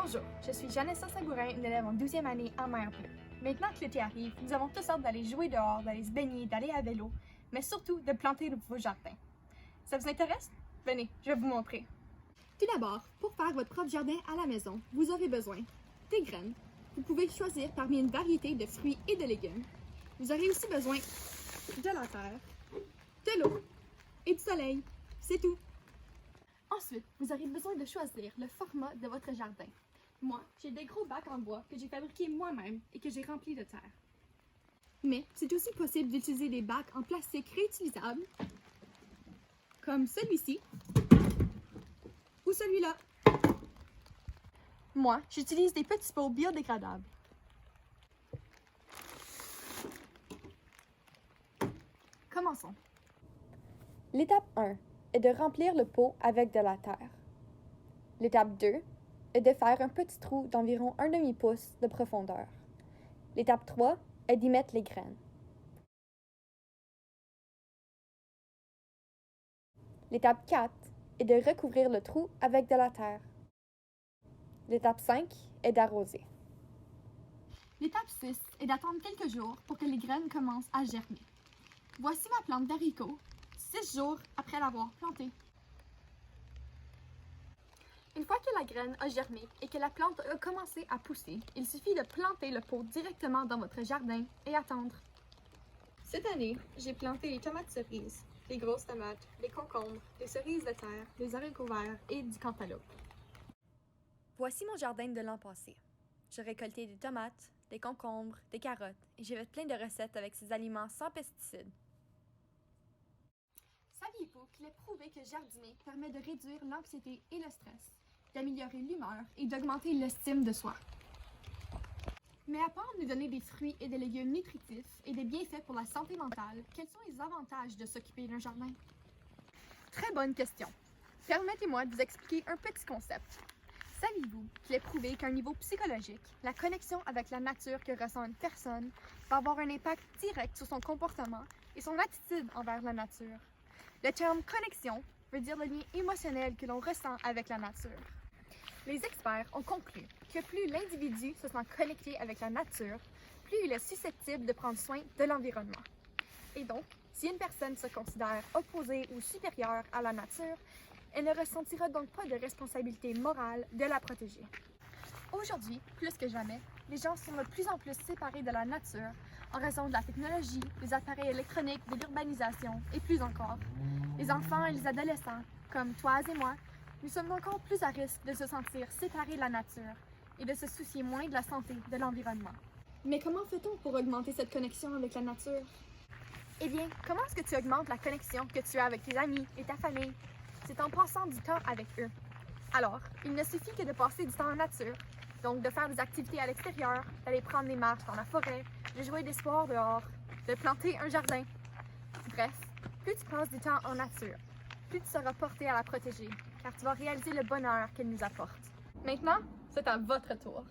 Bonjour, je suis Janessa Sabourin, une élève en 12e année en Mer Bleue. Maintenant que l'été arrive, nous avons tous hâte d'aller jouer dehors, d'aller se baigner, d'aller à vélo, mais surtout de planter de nouveaux jardins. Ça vous intéresse? Venez, je vais vous montrer. Tout d'abord, pour faire votre propre jardin à la maison, vous aurez besoin des graines. Vous pouvez choisir parmi une variété de fruits et de légumes. Vous aurez aussi besoin de la terre, de l'eau et du soleil. C'est tout. Ensuite, vous aurez besoin de choisir le format de votre jardin. Moi, j'ai des gros bacs en bois que j'ai fabriqués moi-même et que j'ai remplis de terre. Mais c'est aussi possible d'utiliser des bacs en plastique réutilisables, comme celui-ci ou celui-là. Moi, j'utilise des petits pots biodégradables. Commençons. L'étape 1 est de remplir le pot avec de la terre. L'étape 2 est de faire un petit trou d'environ 1 demi-pouce de profondeur. L'étape 3 est d'y mettre les graines. L'étape 4 est de recouvrir le trou avec de la terre. L'étape 5 est d'arroser. L'étape 6 est d'attendre quelques jours pour que les graines commencent à germer. Voici ma plante d'haricots, 6 jours après l'avoir plantée. Une fois que la graine a germé et que la plante a commencé à pousser, il suffit de planter le pot directement dans votre jardin et attendre. Cette année, j'ai planté les tomates cerises, des grosses tomates, des concombres, des cerises de terre, des haricots verts et du cantaloupe. Voici mon jardin de l'an passé. J'ai récolté des tomates, des concombres, des carottes et j'ai fait plein de recettes avec ces aliments sans pesticides. Saviez-vous qu'il est prouvé que jardiner permet de réduire l'anxiété et le stress, d'améliorer l'humeur et d'augmenter l'estime de soi? Mais à part nous donner des fruits et des légumes nutritifs et des bienfaits pour la santé mentale, quels sont les avantages de s'occuper d'un jardin? Très bonne question. Permettez-moi de vous expliquer un petit concept. Saviez-vous qu'il est prouvé qu'à un niveau psychologique, la connexion avec la nature que ressent une personne va avoir un impact direct sur son comportement et son attitude envers la nature? Le terme connexion veut dire le lien émotionnel que l'on ressent avec la nature. Les experts ont conclu que plus l'individu se sent connecté avec la nature, plus il est susceptible de prendre soin de l'environnement. Et donc, si une personne se considère opposée ou supérieure à la nature, elle ne ressentira donc pas de responsabilité morale de la protéger. Aujourd'hui, plus que jamais, les gens sont de plus en plus séparés de la nature en raison de la technologie, des appareils électroniques, de l'urbanisation et plus encore. Les enfants et les adolescents, comme toi et moi, nous sommes encore plus à risque de se sentir séparés de la nature et de se soucier moins de la santé de l'environnement. Mais comment fait-on pour augmenter cette connexion avec la nature? Eh bien, comment est-ce que tu augmentes la connexion que tu as avec tes amis et ta famille? C'est en passant du temps avec eux. Alors, il ne suffit que de passer du temps en nature, donc de faire des activités à l'extérieur, d'aller prendre des marches dans la forêt, de jouer des sports dehors, de planter un jardin. Bref, plus tu passes du temps en nature, plus tu seras porté à la protéger, car tu vas réaliser le bonheur qu'elle nous apporte. Maintenant, c'est à votre tour.